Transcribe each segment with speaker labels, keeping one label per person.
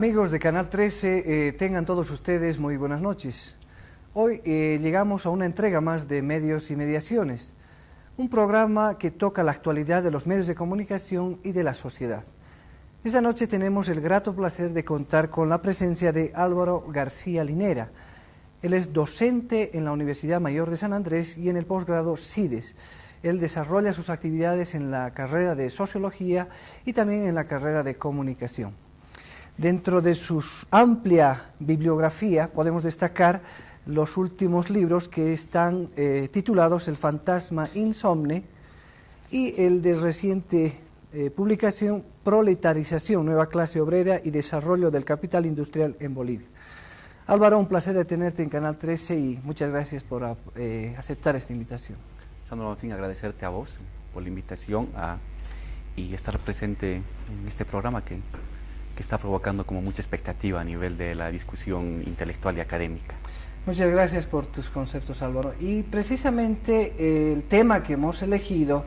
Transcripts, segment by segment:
Speaker 1: Amigos de Canal 13, tengan todos ustedes muy buenas noches. Hoy llegamos a una entrega más de Medios y Mediaciones, un programa que toca la actualidad de los medios de comunicación y de la sociedad. Esta noche tenemos el grato placer de contar con la presencia de Álvaro García Linera. Él es docente en la Universidad Mayor de San Andrés y en el posgrado CIDES. Él desarrolla sus actividades en la carrera de Sociología y también en la carrera de Comunicación. Dentro de su amplia bibliografía podemos destacar los últimos libros que están titulados El fantasma insomne y el de reciente publicación Proletarización, nueva clase obrera y desarrollo del capital industrial en Bolivia. Álvaro, un placer de tenerte en Canal 13 y muchas gracias por aceptar esta invitación.
Speaker 2: Sandro Martín, agradecerte a vos por la invitación y estar presente en este programa que está provocando como mucha expectativa a nivel de la discusión intelectual y académica.
Speaker 1: Muchas gracias por tus conceptos, Álvaro. Y precisamente el tema que hemos elegido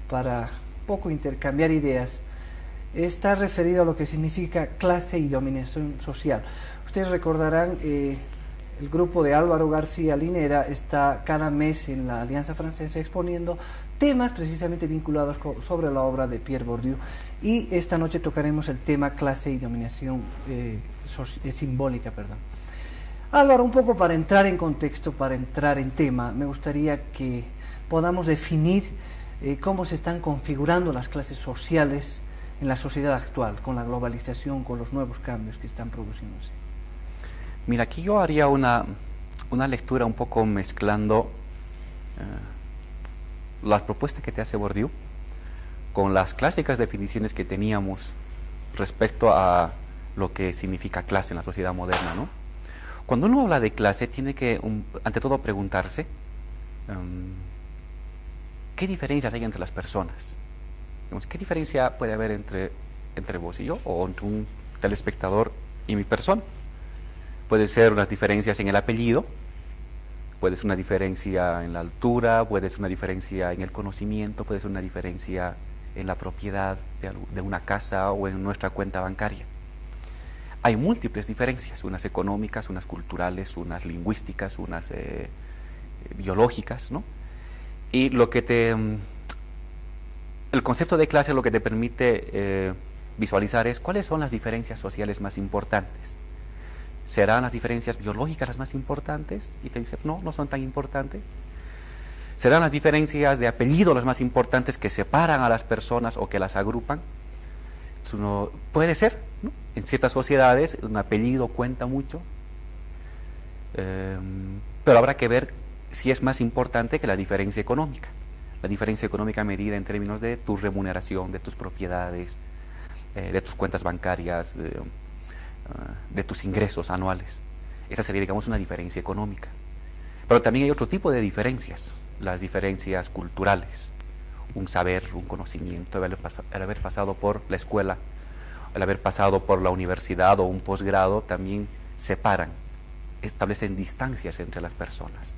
Speaker 1: para un poco intercambiar ideas está referido a lo que significa clase y dominación social. Ustedes recordarán, el grupo de Álvaro García Linera está cada mes en la Alianza Francesa exponiendo temas precisamente vinculados sobre la obra de Pierre Bourdieu, y esta noche tocaremos el tema clase y dominación simbólica. Álvaro, un poco para entrar en contexto, para entrar en tema, me gustaría que podamos definir cómo se están configurando las clases sociales en la sociedad actual, con la globalización, con los nuevos cambios que están produciéndose.
Speaker 2: Mira, aquí yo haría una lectura un poco mezclando las propuestas que te hace Bourdieu con las clásicas definiciones que teníamos respecto a lo que significa clase en la sociedad moderna, ¿no? Cuando uno habla de clase, tiene que, ante todo, preguntarse ¿qué diferencias hay entre las personas? Digamos, ¿qué diferencia puede haber entre vos y yo, o entre un telespectador y mi persona? Puede ser unas diferencias en el apellido, puede ser una diferencia en la altura, puede ser una diferencia en el conocimiento, puede ser una diferencia en la propiedad de una casa o en nuestra cuenta bancaria. Hay múltiples diferencias, unas económicas, unas culturales, unas lingüísticas, unas biológicas, ¿no? Y el concepto de clase lo que te permite visualizar es cuáles son las diferencias sociales más importantes. ¿Serán las diferencias biológicas las más importantes? Y te dice, no son tan importantes. ¿Serán las diferencias de apellido las más importantes que separan a las personas o que las agrupan? Puede ser, ¿no? En ciertas sociedades un apellido cuenta mucho, pero habrá que ver si es más importante que la diferencia económica. La diferencia económica medida en términos de tu remuneración, de tus propiedades, de tus cuentas bancarias, de tus ingresos anuales. Esa sería, digamos, una diferencia económica. Pero también hay otro tipo de diferencias, las diferencias culturales, un saber, un conocimiento, el haber pasado por la escuela, el haber pasado por la universidad o un posgrado, también separan, establecen distancias entre las personas.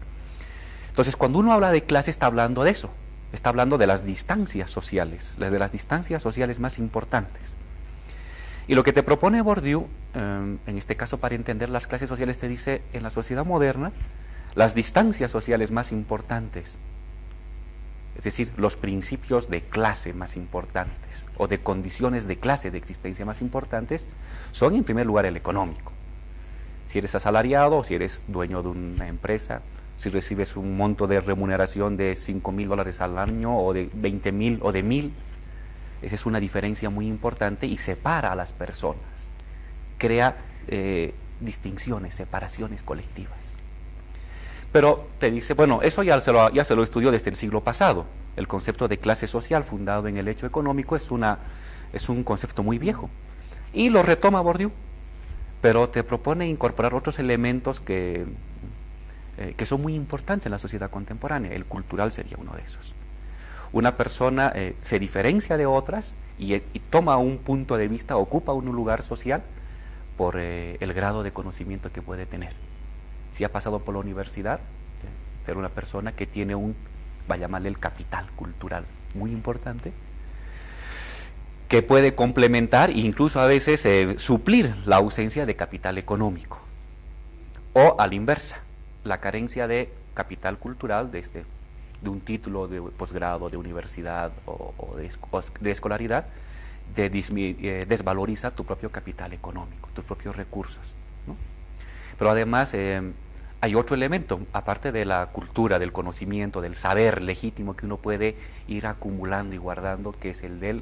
Speaker 2: Entonces, cuando uno habla de clase, está hablando de eso, está hablando de las distancias sociales, de las distancias sociales más importantes. Y lo que te propone Bourdieu, en este caso para entender las clases sociales, te dice, en la sociedad moderna, las distancias sociales más importantes, es decir, los principios de clase más importantes, o de condiciones de clase de existencia más importantes, son en primer lugar el económico. Si eres asalariado, o si eres dueño de una empresa, si recibes un monto de remuneración de $5.000 al año, o de 20.000 o de 1.000, esa es una diferencia muy importante y separa a las personas, crea distinciones, separaciones colectivas. Pero te dice, bueno, eso ya se lo estudió desde el siglo pasado. El concepto de clase social fundado en el hecho económico es un concepto muy viejo. Y lo retoma Bourdieu, pero te propone incorporar otros elementos que son muy importantes en la sociedad contemporánea. El cultural sería uno de esos. Una persona se diferencia de otras y toma un punto de vista, ocupa un lugar social por el grado de conocimiento que puede tener. Si ha pasado por la universidad, ser una persona que tiene va a llamarle el capital cultural muy importante. que puede complementar e incluso a veces suplir la ausencia de capital económico. O a la inversa, la carencia de capital cultural de un título de posgrado, de universidad o de escolaridad, desvaloriza tu propio capital económico, tus propios recursos, ¿no? Pero además hay otro elemento, aparte de la cultura, del conocimiento, del saber legítimo que uno puede ir acumulando y guardando, que es el de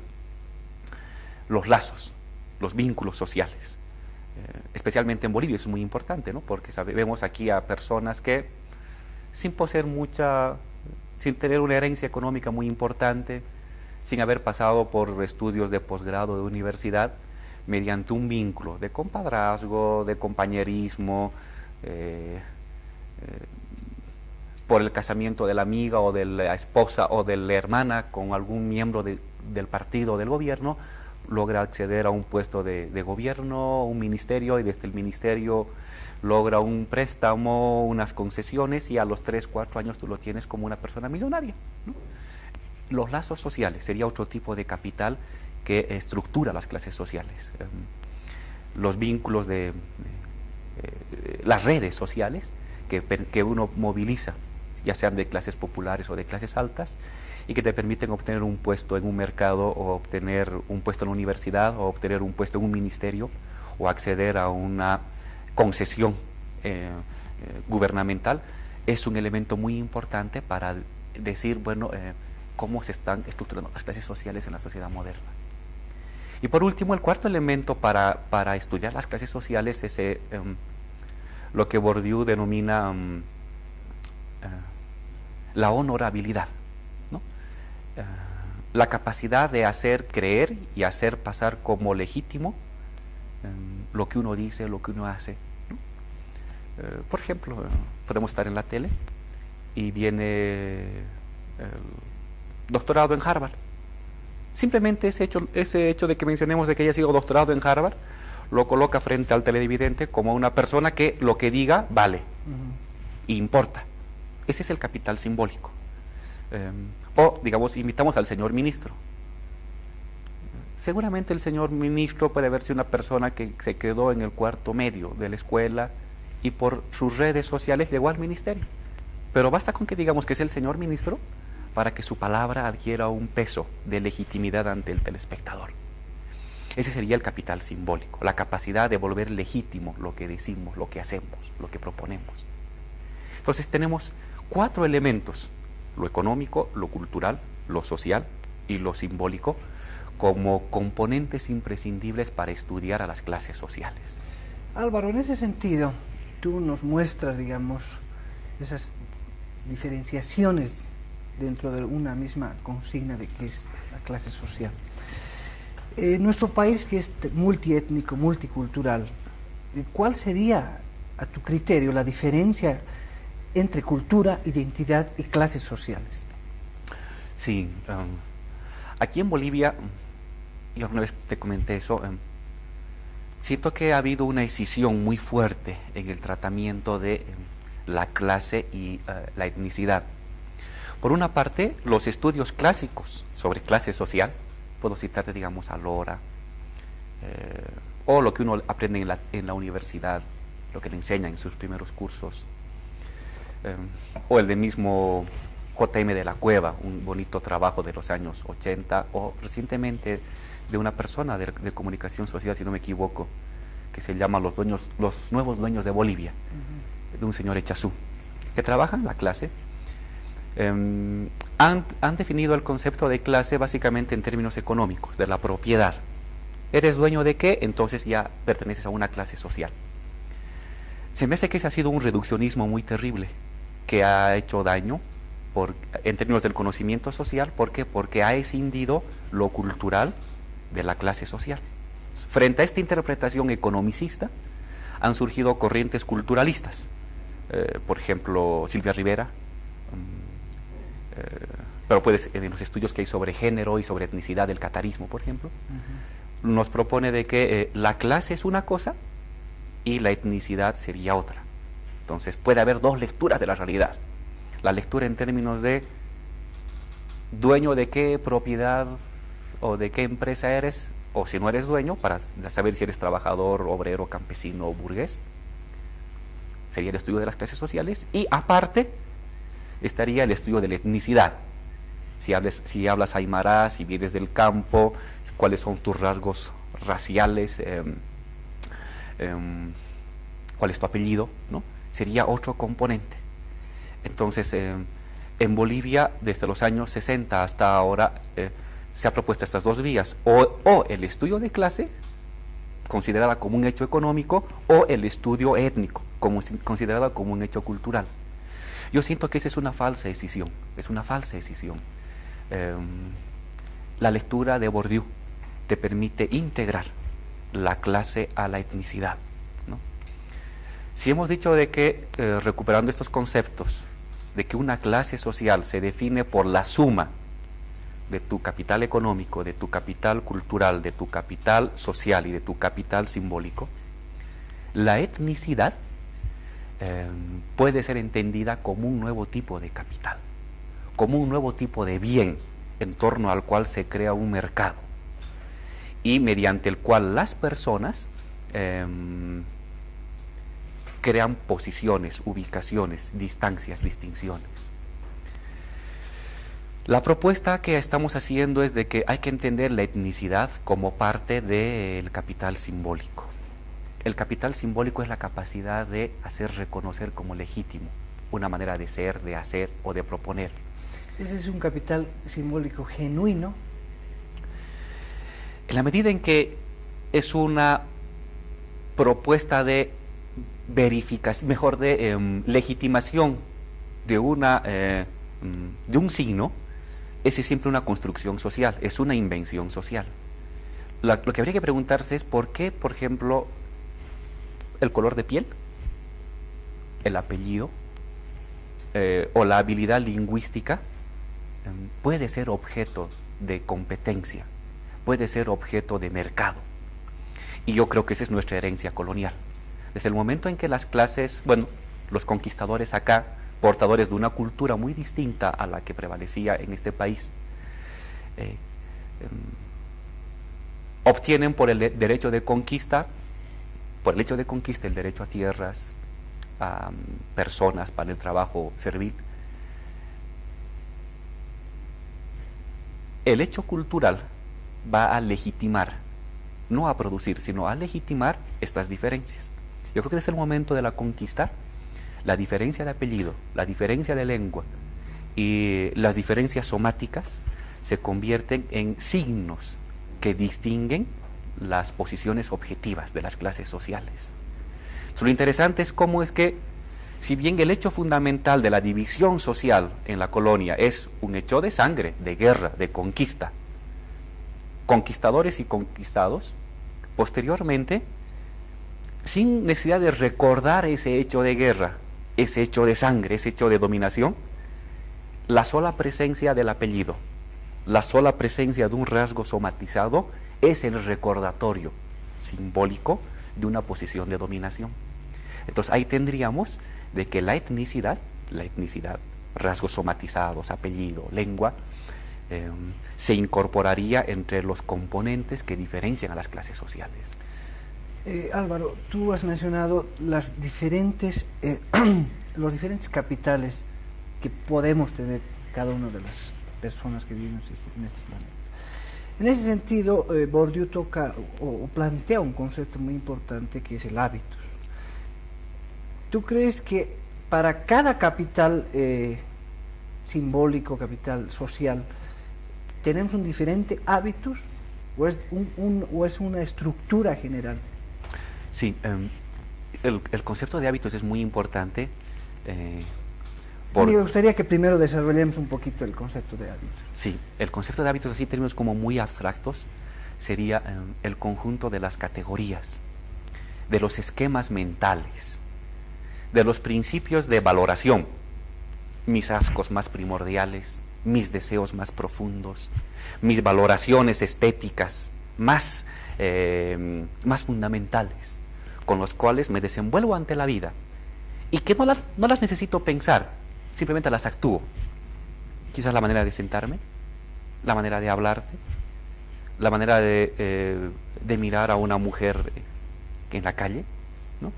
Speaker 2: los lazos, los vínculos sociales. Especialmente en Bolivia es muy importante, ¿no? Porque vemos aquí a personas que sin poseer sin tener una herencia económica muy importante, sin haber pasado por estudios de posgrado de universidad, mediante un vínculo de compadrazgo, de compañerismo, por el casamiento de la amiga o de la esposa o de la hermana con algún miembro del partido o del gobierno, logra acceder a un puesto de gobierno, un ministerio, y desde el ministerio logra un préstamo, unas concesiones, y a los 3, 4 años tú lo tienes como una persona millonaria, ¿no? Los lazos sociales sería otro tipo de capital que estructura las clases sociales. Los vínculos las redes sociales que uno moviliza, ya sean de clases populares o de clases altas, y que te permiten obtener un puesto en un mercado, o obtener un puesto en la universidad, o obtener un puesto en un ministerio, o acceder a una concesión gubernamental, es un elemento muy importante para decir, bueno, cómo se están estructurando las clases sociales en la sociedad moderna. Y por último, el cuarto elemento para estudiar las clases sociales es lo que Bourdieu denomina la honorabilidad, ¿no? La capacidad de hacer creer y hacer pasar como legítimo lo que uno dice, lo que uno hace, ¿no? Por ejemplo, podemos estar en la tele y viene el doctorado en Harvard. Simplemente ese hecho de que mencionemos de que haya sido doctorado en Harvard lo coloca frente al televidente como una persona que lo que diga vale, importa. Ese es el capital simbólico. O, digamos, invitamos al señor ministro. Seguramente el señor ministro puede verse una persona que se quedó en el cuarto medio de la escuela y por sus redes sociales llegó al ministerio. Pero basta con que digamos que es el señor ministro para que su palabra adquiera un peso de legitimidad ante el telespectador. Ese sería el capital simbólico, la capacidad de volver legítimo lo que decimos, lo que hacemos, lo que proponemos. Entonces tenemos 4 elementos: lo económico, lo cultural, lo social y lo simbólico, como componentes imprescindibles para estudiar a las clases sociales.
Speaker 1: Álvaro, en ese sentido, tú nos muestras, digamos, esas diferenciaciones dentro de una misma consigna de qué es la clase social. Nuestro país, que es multiétnico, multicultural, ¿cuál sería, a tu criterio, la diferencia entre cultura, identidad y clases sociales?
Speaker 2: Sí, aquí en Bolivia, yo una vez te comenté eso, siento que ha habido una escisión muy fuerte en el tratamiento de la clase y la etnicidad. Por una parte, los estudios clásicos sobre clase social, puedo citarte, digamos, a Lora, o lo que uno aprende en la universidad, lo que le enseña en sus primeros cursos, o el de mismo J.M. de la Cueva, un bonito trabajo de los años 80, o recientemente de una persona de comunicación social, si no me equivoco, que se llama Los Nuevos Dueños de Bolivia, de un señor Echazú, que trabaja en la clase. Han definido el concepto de clase básicamente en términos económicos, de la propiedad. ¿Eres dueño de qué? Entonces ya perteneces a una clase social. Se me hace que ese ha sido un reduccionismo muy terrible, que ha hecho daño en términos del conocimiento social. ¿Por qué? Porque ha escindido lo cultural de la clase social. Frente a esta interpretación economicista han surgido corrientes culturalistas. Por ejemplo, Silvia Rivera, pero en los estudios que hay sobre género y sobre etnicidad, el catarismo, por ejemplo, nos propone de que la clase es una cosa y la etnicidad sería otra. Entonces puede haber 2 lecturas de la realidad: la lectura en términos de dueño de qué propiedad o de qué empresa eres, o si no eres dueño, para saber si eres trabajador, obrero, campesino o burgués. Sería el estudio de las clases sociales, y aparte estaría el estudio de la etnicidad. Si hablas aymara, si vienes del campo, cuáles son tus rasgos raciales, cuál es tu apellido, ¿no? Sería otro componente. Entonces, en Bolivia, desde los años 60 hasta ahora, se ha propuesto estas dos vías, o el estudio de clase, considerada como un hecho económico, o el estudio étnico, considerada como un hecho cultural. Yo siento que esa es una falsa decisión, La lectura de Bourdieu te permite integrar la clase a la etnicidad, ¿no? Si hemos dicho de que, recuperando estos conceptos, de que una clase social se define por la suma de tu capital económico, de tu capital cultural, de tu capital social y de tu capital simbólico, la etnicidad puede ser entendida como un nuevo tipo de capital, como un nuevo tipo de bien en torno al cual se crea un mercado y mediante el cual las personas crean posiciones, ubicaciones, distancias, distinciones. La propuesta que estamos haciendo es de que hay que entender la etnicidad como parte del capital simbólico. El capital simbólico es la capacidad de hacer reconocer como legítimo una manera de ser, de hacer o de proponer.
Speaker 1: ¿Ese es un capital simbólico genuino?
Speaker 2: En la medida en que es una propuesta de verificación, mejor de legitimación de un signo, ese es siempre una construcción social, es una invención social. Lo que habría que preguntarse es por qué, por ejemplo, el color de piel, el apellido o la habilidad lingüística puede ser objeto de competencia, puede ser objeto de mercado. Y yo creo que esa es nuestra herencia colonial. Desde el momento en que las clases, los conquistadores acá, portadores de una cultura muy distinta a la que prevalecía en este país, obtienen por el derecho de conquista, por el hecho de conquista, el derecho a tierras, a personas para el trabajo servil. El hecho cultural va a legitimar, no a producir, sino a legitimar estas diferencias. Yo creo que desde el momento de la conquista, la diferencia de apellido, la diferencia de lengua y las diferencias somáticas se convierten en signos que distinguen las posiciones objetivas de las clases sociales. Entonces, lo interesante es cómo es que, si bien el hecho fundamental de la división social en la colonia es un hecho de sangre, de guerra, de conquista, conquistadores y conquistados, posteriormente, sin necesidad de recordar ese hecho de guerra, ese hecho de sangre, ese hecho de dominación, la sola presencia del apellido, la sola presencia de un rasgo somatizado es el recordatorio simbólico de una posición de dominación. Entonces ahí tendríamos de que la etnicidad, rasgos somatizados, apellido, lengua, se incorporaría entre los componentes que diferencian a las clases sociales.
Speaker 1: Álvaro, tú has mencionado los diferentes capitales que podemos tener cada una de las personas que viven en este planeta. En ese sentido, Bourdieu toca o plantea un concepto muy importante que es el hábitus. ¿Tú crees que para cada capital simbólico, capital social, tenemos un diferente hábitus o es una estructura general?
Speaker 2: Sí, el concepto de hábitos es muy importante.
Speaker 1: Me gustaría que primero desarrollemos un poquito el concepto de hábitos.
Speaker 2: Sí, el concepto de hábitos, así en términos como muy abstractos, sería el conjunto de las categorías, de los esquemas mentales, de los principios de valoración, mis ascos más primordiales, mis deseos más profundos, mis valoraciones estéticas más fundamentales, con los cuales me desenvuelvo ante la vida y que no las necesito pensar, simplemente las actúo. Quizás la manera de sentarme, la manera de hablarte, la manera de mirar a una mujer en la calle, ¿no?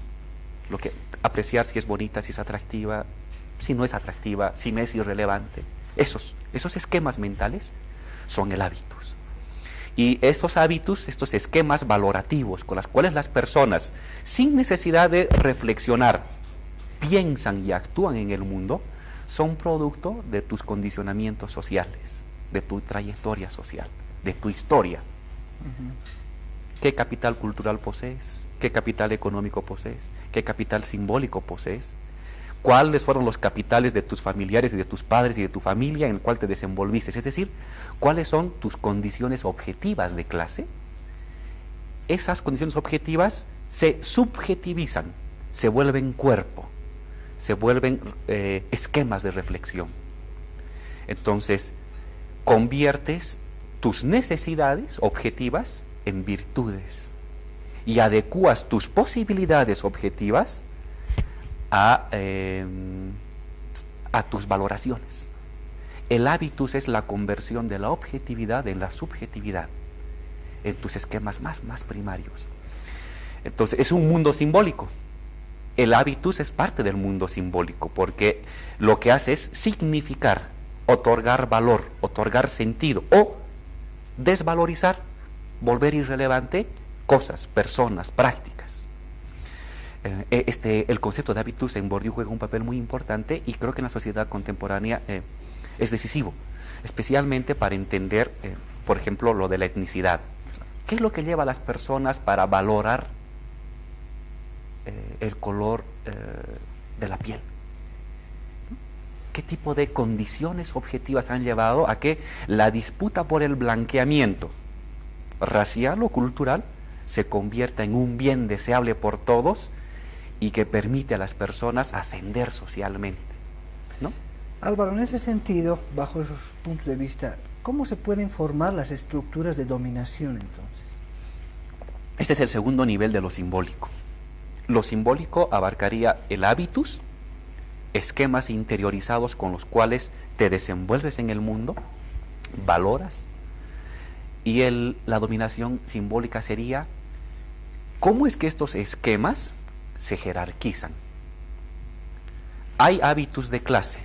Speaker 2: Lo que apreciar si es bonita, si es atractiva, si no es atractiva, si me es irrelevante. Esos esquemas mentales son el hábitus. Y estos hábitos, estos esquemas valorativos con los cuales las personas, sin necesidad de reflexionar, piensan y actúan en el mundo, son producto de tus condicionamientos sociales, de tu trayectoria social, de tu historia. ¿Qué capital cultural posees? ¿Qué capital económico posees? ¿Qué capital simbólico posees? ¿Cuáles fueron los capitales de tus familiares y de tus padres y de tu familia en el cual te desenvolviste? Es decir, ¿cuáles son tus condiciones objetivas de clase? Esas condiciones objetivas se subjetivizan, se vuelven cuerpo, se vuelven esquemas de reflexión. Entonces, conviertes tus necesidades objetivas en virtudes y adecuas tus posibilidades objetivas a tus valoraciones. El hábitus es la conversión de la objetividad en la subjetividad, en tus esquemas más primarios. Entonces, es un mundo simbólico. El hábitus es parte del mundo simbólico, porque lo que hace es significar, otorgar valor, otorgar sentido, o desvalorizar, volver irrelevante cosas, personas, prácticas. El concepto de hábitus en Bourdieu juega un papel muy importante y creo que en la sociedad contemporánea es decisivo, especialmente para entender, por ejemplo, lo de la etnicidad. ¿Qué es lo que lleva a las personas para valorar el color de la piel? ¿Qué tipo de condiciones objetivas han llevado a que la disputa por el blanqueamiento racial o cultural se convierta en un bien deseable por todos y que permite a las personas ascender socialmente, ¿no?
Speaker 1: Álvaro, en ese sentido, bajo esos puntos de vista, ¿cómo se pueden formar las estructuras de dominación entonces?
Speaker 2: Este es el segundo nivel de lo simbólico. Lo simbólico abarcaría el hábitus, esquemas interiorizados con los cuales te desenvuelves en el mundo, valoras, y la dominación simbólica sería cómo es que estos esquemas se jerarquizan. Hay hábitus de clase.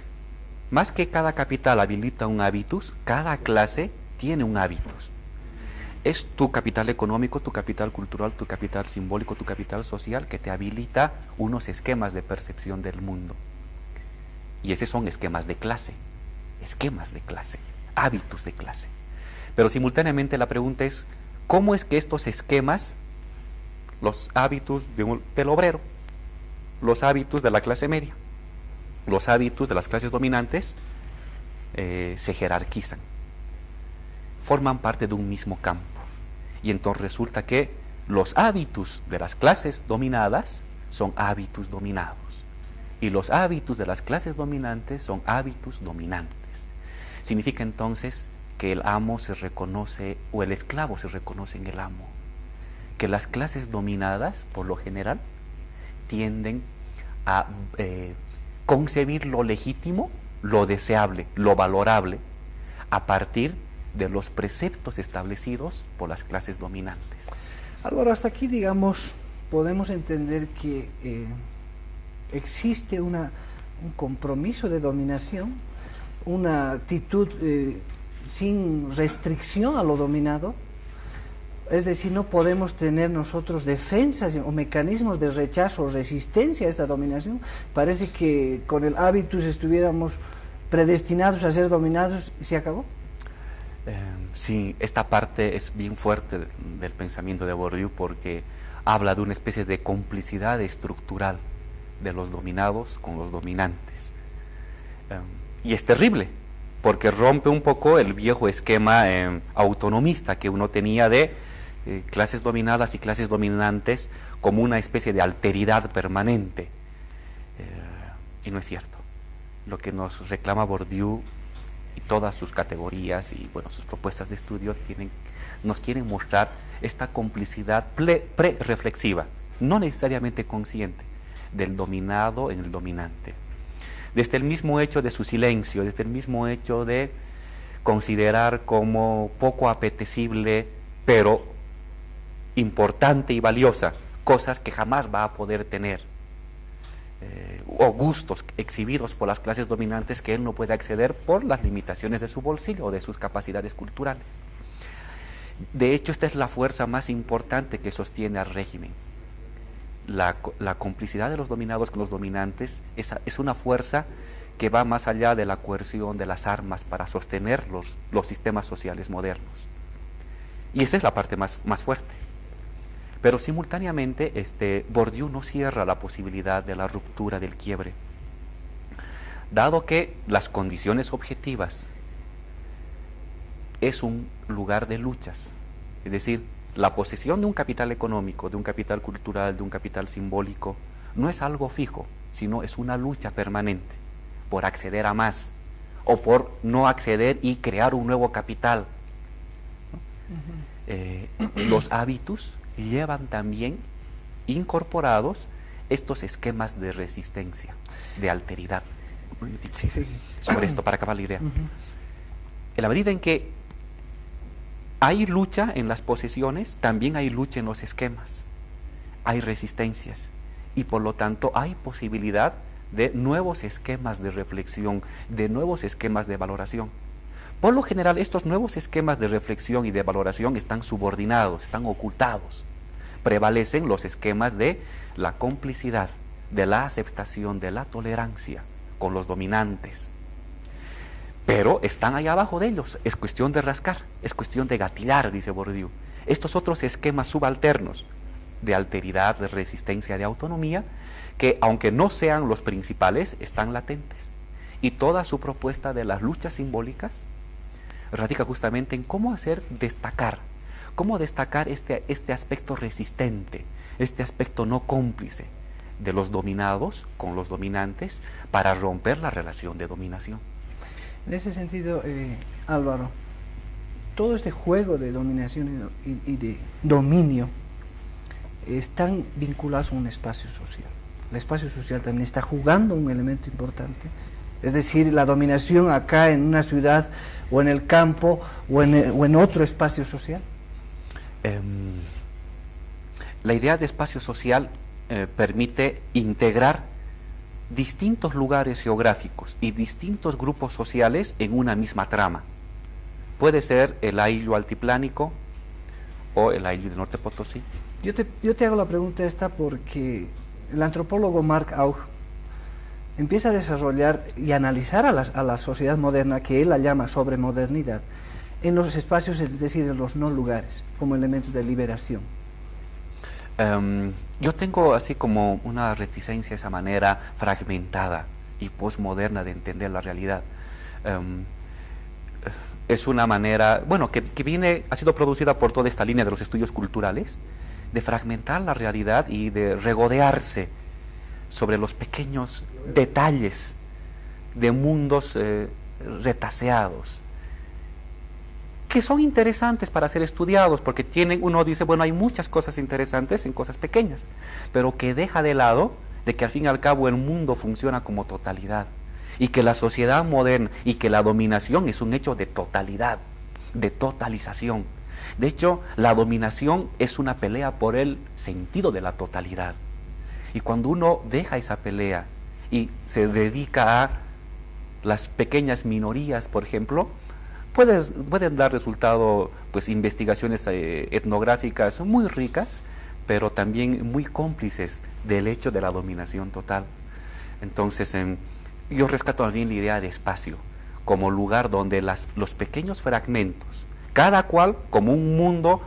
Speaker 2: Más que cada capital habilita un hábitus, cada clase tiene un hábitus. Es tu capital económico, tu capital cultural, tu capital simbólico, tu capital social que te habilita unos esquemas de percepción del mundo. Y esos son esquemas de clase, hábitus de clase. Pero simultáneamente la pregunta es, ¿cómo es que estos esquemas, los hábitus del obrero, los hábitos de la clase media, los hábitos de las clases dominantes, se jerarquizan? Forman parte de un mismo campo. Y entonces resulta que los hábitos de las clases dominadas son hábitos dominados. Y los hábitos de las clases dominantes son hábitos dominantes. Significa entonces que el amo se reconoce, o el esclavo se reconoce en el amo. Que las clases dominadas, por lo general, tienden a concebir lo legítimo, lo deseable, lo valorable, a partir de los preceptos establecidos por las clases dominantes.
Speaker 1: Álvaro, hasta aquí, digamos, podemos entender que existe un compromiso de dominación, una actitud sin restricción a lo dominado. Es decir, no podemos tener nosotros defensas o mecanismos de rechazo o resistencia a esta dominación. Parece que con el hábitus estuviéramos predestinados a ser dominados y se acabó.
Speaker 2: Sí, esta parte es bien fuerte del pensamiento de Bourdieu, porque habla de una especie de complicidad estructural de los dominados con los dominantes. Y es terrible, porque rompe un poco el viejo esquema autonomista que uno tenía de clases dominadas y clases dominantes como una especie de alteridad permanente. Y no es cierto. Lo que nos reclama Bourdieu y todas sus categorías y bueno, sus propuestas de estudio nos quieren mostrar esta complicidad pre-reflexiva, no necesariamente consciente, del dominado en el dominante. Desde el mismo hecho de su silencio, desde el mismo hecho de considerar como poco apetecible pero importante y valiosa, cosas que jamás va a poder tener, o gustos exhibidos por las clases dominantes que él no puede acceder por las limitaciones de su bolsillo o de sus capacidades culturales. De hecho, esta es la fuerza más importante que sostiene al régimen. La complicidad de los dominados con los dominantes es una fuerza que va más allá de la coerción de las armas para sostener los sistemas sociales modernos. Y esa es la parte más fuerte. Pero simultáneamente Bourdieu no cierra la posibilidad de la ruptura, del quiebre, dado que las condiciones objetivas es un lugar de luchas, es decir, la posesión de un capital económico, de un capital cultural, de un capital simbólico, no es algo fijo, sino es una lucha permanente por acceder a más, o por no acceder y crear un nuevo capital, ¿no? Los hábitos llevan también incorporados estos esquemas de resistencia, de alteridad.
Speaker 1: Sí.
Speaker 2: Sobre esto, para acabar la idea. En la medida en que hay lucha en las posesiones, también hay lucha en los esquemas, hay resistencias, y por lo tanto hay posibilidad de nuevos esquemas de reflexión, de nuevos esquemas de valoración. Por lo general, estos nuevos esquemas de reflexión y de valoración están subordinados, están ocultados. Prevalecen los esquemas de la complicidad, de la aceptación, de la tolerancia con los dominantes. Pero están ahí abajo de ellos, es cuestión de rascar, es cuestión de gatillar, dice Bourdieu. Estos otros esquemas subalternos de alteridad, de resistencia, de autonomía, que aunque no sean los principales, están latentes. Y toda su propuesta de las luchas simbólicas radica justamente en cómo hacer destacar, este aspecto resistente, este aspecto no cómplice de los dominados con los dominantes para romper la relación de dominación.
Speaker 1: En ese sentido, Álvaro, todo este juego de dominación y de dominio están vinculados a un espacio social. El espacio social también está jugando un elemento importante, es decir, la dominación acá en una ciudad o en el campo o en otro espacio social.
Speaker 2: La idea de espacio social permite integrar distintos lugares geográficos y distintos grupos sociales en una misma trama. Puede ser el Ayllu altiplánico o el Ayllu de Norte Potosí.
Speaker 1: Yo te hago la pregunta esta porque el antropólogo Mark Augh empieza a desarrollar y analizar a la sociedad moderna, que él la llama sobremodernidad, en los espacios, es decir, en los no lugares, como elementos de liberación.
Speaker 2: Yo tengo así como una reticencia a esa manera fragmentada y posmoderna de entender la realidad. Es una manera, bueno, que ha sido producida por toda esta línea de los estudios culturales, de fragmentar la realidad y de regodearse sobre los pequeños detalles de mundos retaseados, que son interesantes para ser estudiados, porque uno dice, bueno, hay muchas cosas interesantes en cosas pequeñas, pero que deja de lado de que al fin y al cabo el mundo funciona como totalidad, y que la sociedad moderna y que la dominación es un hecho de totalidad, de totalización. De hecho, la dominación es una pelea por el sentido de la totalidad. Y cuando uno deja esa pelea y se dedica a las pequeñas minorías, por ejemplo, pueden dar resultado pues investigaciones etnográficas muy ricas, pero también muy cómplices del hecho de la dominación total. Entonces, yo rescato también la idea de espacio como lugar donde los pequeños fragmentos, cada cual como un mundo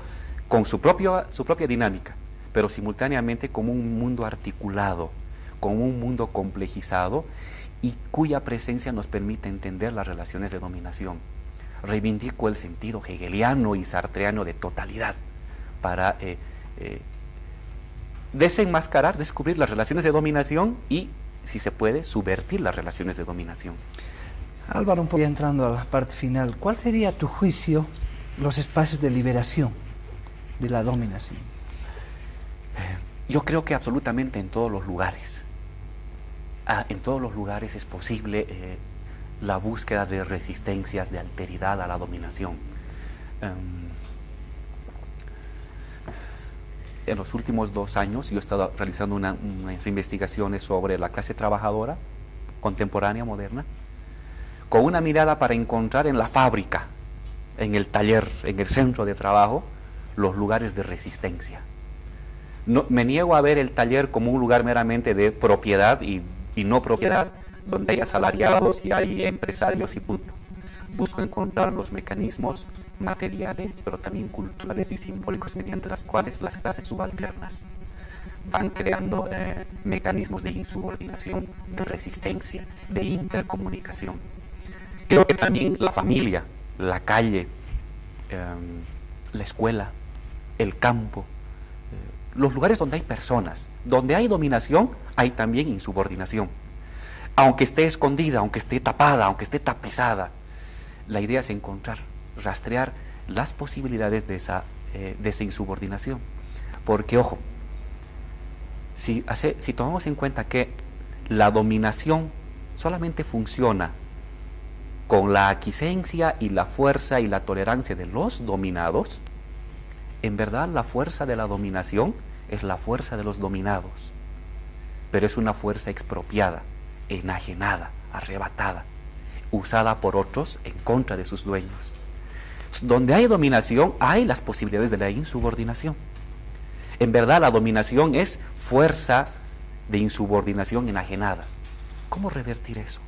Speaker 2: con su propia dinámica, pero simultáneamente como un mundo articulado, como un mundo complejizado y cuya presencia nos permite entender las relaciones de dominación. Reivindico el sentido hegeliano y sartreano de totalidad para desenmascarar, descubrir las relaciones de dominación y, si se puede, subvertir las relaciones de dominación.
Speaker 1: Álvaro, un poco ya entrando a la parte final, ¿cuál sería a tu juicio los espacios de liberación de la dominación?
Speaker 2: Yo creo que absolutamente en todos los lugares. En todos los lugares es posible la búsqueda de resistencias, de alteridad a la dominación. en los últimos 2 años yo he estado realizando unas investigaciones sobre la clase trabajadora contemporánea, moderna, con una mirada para encontrar en la fábrica, en el taller, en el centro de trabajo, los lugares de resistencia. No, me niego a ver el taller como un lugar meramente de propiedad y no propiedad, donde hay asalariados y hay empresarios y punto. Busco encontrar los mecanismos materiales, pero también culturales y simbólicos mediante los cuales las clases subalternas van creando mecanismos de insubordinación, de resistencia, de intercomunicación. Creo que también la familia, la calle, la escuela, el campo, los lugares donde hay personas, donde hay dominación, hay también insubordinación. Aunque esté escondida, aunque esté tapada, aunque esté tapizada, la idea es encontrar, rastrear las posibilidades de esa insubordinación. Porque, ojo, si tomamos en cuenta que la dominación solamente funciona con la aquiescencia y la fuerza y la tolerancia de los dominados, en verdad la fuerza de la dominación es la fuerza de los dominados, pero es una fuerza expropiada, enajenada, arrebatada, usada por otros en contra de sus dueños. Donde hay dominación hay las posibilidades de la insubordinación. En verdad la dominación es fuerza de insubordinación enajenada. ¿Cómo revertir eso?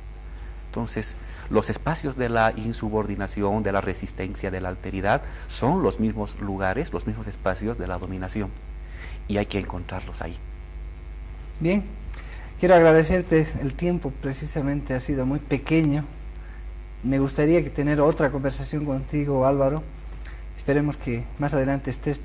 Speaker 2: Entonces, los espacios de la insubordinación, de la resistencia, de la alteridad, son los mismos lugares, los mismos espacios de la dominación. Y hay que encontrarlos ahí.
Speaker 1: Bien, quiero agradecerte, el tiempo precisamente ha sido muy pequeño. Me gustaría tener otra conversación contigo, Álvaro. Esperemos que más adelante estés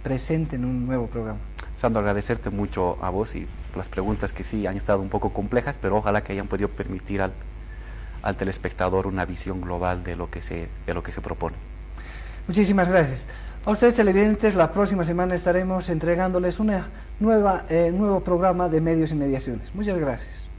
Speaker 1: presente en un nuevo programa.
Speaker 2: Sandro, agradecerte mucho a vos y las preguntas que sí han estado un poco complejas, pero ojalá que hayan podido permitir al telespectador una visión global de lo que se propone.
Speaker 1: Muchísimas gracias. A ustedes televidentes, la próxima semana estaremos entregándoles un nuevo programa de Medios y Mediaciones. Muchas gracias.